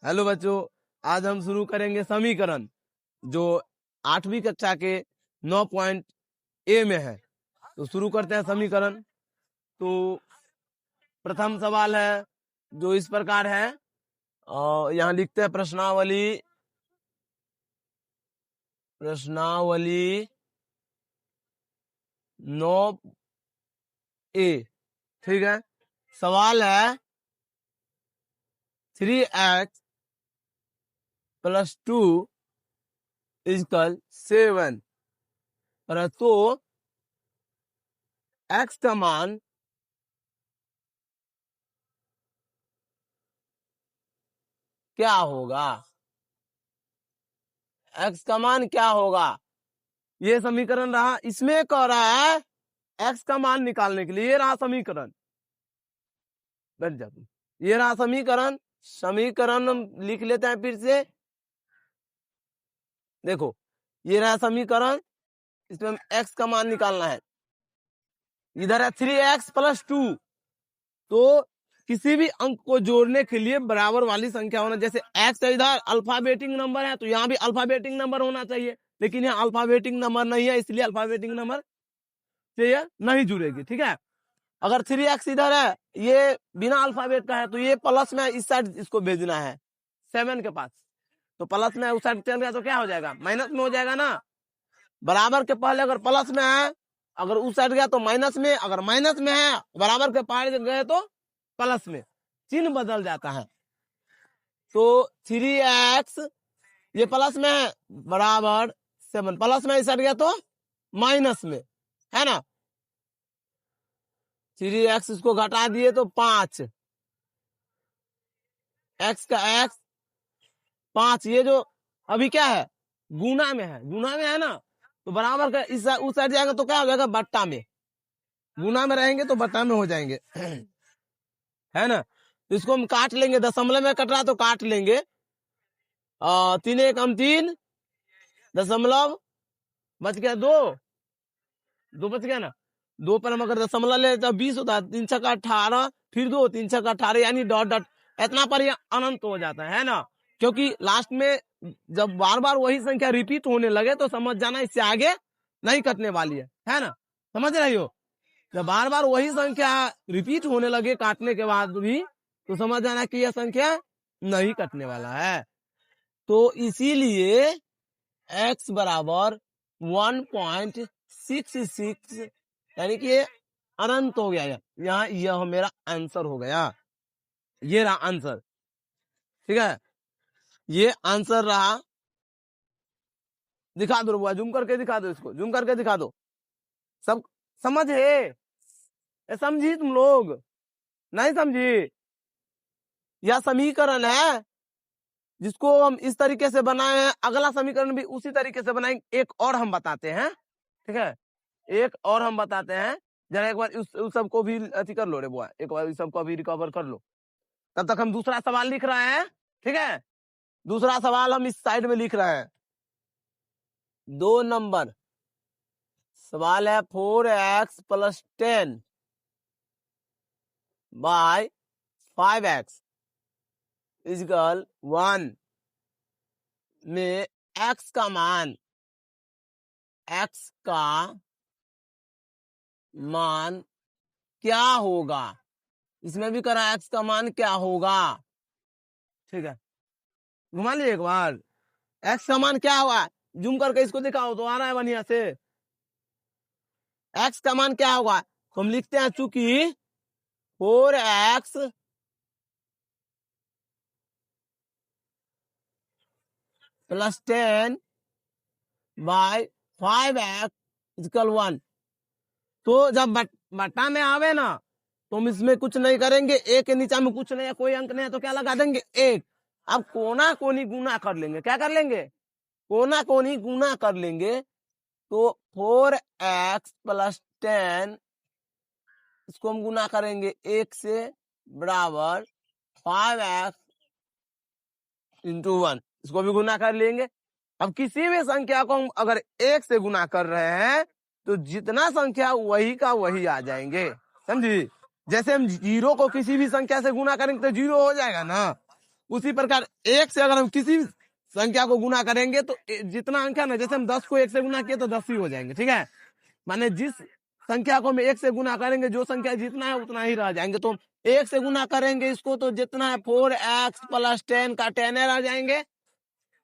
Hello बच्चों, आज हम शुरू करेंगे समीकरण जो 8वीं कक्षा के 9 पॉइंट ए में है। तो शुरू करते हैं समीकरण। तो प्रथम सवाल है जो इस प्रकार है, यहाँ लिखते हैं प्रश्नावली 9 ए। ठीक है, सवाल है 3x + 2 = 7 तो x का मान क्या होगा? x का मान क्या होगा? ये समीकरण रहा। इसमें कह रहा है x का मान निकालने के लिए। ये रहा समीकरण, बैठ जा तू। ये रहा समीकरण। समीकरण हम लिख लेते हैं फिर से। देखो, ये रहा समीकरण, इसमें हम x का मान निकालना है। इधर है 3x + 2। तो किसी भी अंक को जोड़ने के लिए बराबर वाली संख्या होना, जैसे x इधर अल्फाबेटिक नंबर है तो यहाँ भी अल्फाबेटिक नंबर होना चाहिए, लेकिन यहाँ अल्फाबेटिक नंबर नहीं है, इसलिए अल्फाबेटिक नंबर से ये नहीं जुड़ेगी। ठीक है, अगर 3x इधर है, ये बिना अल्फाबेट का है, तो ये प्लस में इस साइड इसको भेजना है 7 के पास। तो प्लस में उस साइड चल गया तो क्या हो जाएगा? माइनस में हो जाएगा ना। बराबर के पहले अगर प्लस में है, अगर उस साइड गया तो माइनस में, अगर माइनस में है बराबर के पार गए तो प्लस में, चिन्ह बदल जाता है। तो 3x ये प्लस में है बराबर 7, प्लस में इस साइड गया तो माइनस में, है ना। 3x इसको घटा दिए तो 5, x का x 5। ये जो अभी क्या है, गुना में है, गुना में है ना, तो बराबर का इस उस साइड जाएगा तो क्या हो जाएगा? बट्टा में। गुना में रहेंगे तो बट्टा में हो जाएंगे, है ना। तो इसको हम काट लेंगे, दशमलव में कट रहा तो काट लेंगे। 3 × 1 = 3, दशमलव बच गया 2 बच गया ना। 2 पर हम अगर दशमलव ले तो 20 होता है। 3 × 6 = 18, फिर 2, 3 × 6 = 18, यानी डॉट डॉट इतना पर ये अनंत हो जाता है ना। क्योंकि लास्ट में जब बार बार वही संख्या रिपीट होने लगे तो समझ जाना इससे आगे नहीं कटने वाली है ना। समझ रही हो? जब बार बार वही संख्या रिपीट होने लगे काटने के बाद भी, तो समझ जाना कि यह संख्या नहीं कटने वाला है। तो इसीलिए x बराबर 1.66, यानी कि अनंत हो गया। यहाँ यह मेरा आंसर हो गया। ये रहा आंसर। ठीक है, ये आंसर रहा। दिखा दो बुआ, जूम करके दिखा दो, इसको जूम करके दिखा दो। सब समझे? समझी तुम लोग? नहीं समझी? यह समीकरण है जिसको हम इस तरीके से बनाए हैं। अगला समीकरण भी उसी तरीके से बनाएंगे। एक और हम बताते हैं, ठीक है, एक और हम बताते हैं। जरा एक बार उस सबको भी अति कर लो रे बुआ, एक बार इस सबको भी रिकवर कर लो। तब तक हम दूसरा सवाल लिख रहे हैं। ठीक है, दूसरा सवाल हम इस साइड में लिख रहे हैं। 2 नंबर सवाल है 4x + 10 / 5x = 1 में x का मान क्या होगा? इसमें भी करा x का मान क्या होगा। ठीक है, घुमा लीजिए एक बार। x का मान क्या होगा? जूम करके इसको दिखाओ तो आ रहा है बढ़िया से। x का मान क्या होगा? तो हम लिखते हैं, चूंकि 4x + 10 / 5x = 1। तो जब बट्टा में आवे ना तो हम इसमें कुछ नहीं करेंगे। एक के नीचे में कुछ नहीं है, कोई अंक नहीं है, तो क्या लगा देंगे? 1। अब कोना कोनी गुना कर लेंगे। क्या कर लेंगे? कोना कोनी गुना कर लेंगे। तो 4x + 10 इसको हम गुना करेंगे 1 से, बराबर 5x × 1, इसको भी गुना कर लेंगे। अब किसी भी संख्या को हम अगर 1 से गुना कर रहे हैं तो जितना संख्या वही का वही आ जाएंगे। समझी? जैसे हम 0 को किसी भी संख्या से गुना करेंगे तो 0 हो जाएगा ना। उसी प्रकार एक से अगर हम किसी संख्या को गुना करेंगे तो जितना अंक है ना, जैसे हम 10 को 1 से गुना किए तो 10 ही हो जाएंगे, ठीक है। माने जिस संख्या को हम 1 से गुना करेंगे, जो संख्या जितना है उतना ही रह जाएंगे। तो 1 से गुना करेंगे इसको, तो जितना है 4x + 10 का 10 रह जाएंगे,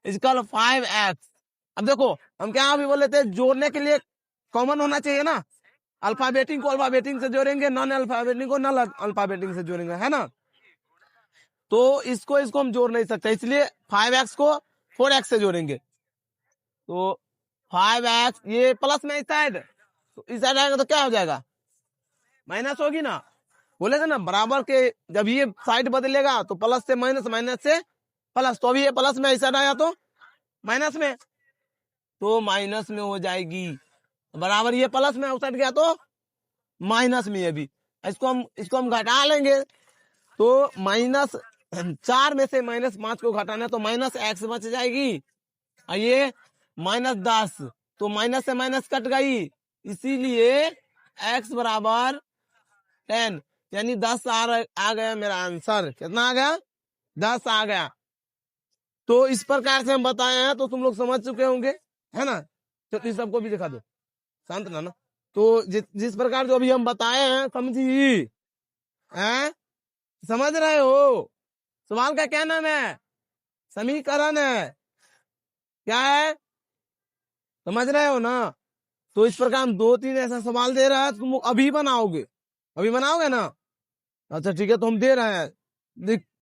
इक्वल 5x। अब देखो हम क्या अभी बोले थे, जोड़ने के लिए कॉमन होना चाहिए ना, अल्फाबेटिक को अल्फाबेटिक से जोड़ेंगे, नॉन अल्फाबेटिक को नॉन अल्फाबेटिक से जोड़ेंगे, है ना। तो इसको हम जोड़ नहीं सकते, इसलिए 5x को 4x से जोड़ेंगे। तो 5x ये प्लस में इस साइड, तो इस साइड आएगा तो क्या हो जाएगा, माइनस होगी ना। बोले थे ना बराबर के जब ये साइड बदलेगा तो प्लस से माइनस, माइनस से प्लस, तो अभी ये प्लस में इस साइड आया तो माइनस में, तो माइनस में हो जाएगी। बराबर ये प्लस में उस साइड गया तो माइनस में, ये भी इसको हम घटा लेंगे। तो -4 में से -5 को घटाना, तो -x बच जाएगी, और ये -10, तो माइनस से माइनस कट गई, इसीलिए x बराबर 10, यानी 10 आ गया मेरा आंसर। कितना आ गया, 10 आ गया। तो इस प्रकार से हम बताए हैं, तो तुम लोग समझ चुके होंगे, है ना। तो इस सबको भी दिखा दो, शांत रहना। तो जिस प्रकार जो अभी हम बताए हैं, समझी हैं, समझ रहे हो। सवाल का क्या नाम है, समीकरण है, क्या है, समझ रहे हो ना। तो इस प्रकार हम 2-3 ऐसा सवाल दे रहा है, तुम अभी बनाओगे, अभी बनाओगे ना। अच्छा ठीक है, तो हम दे रहे हैं।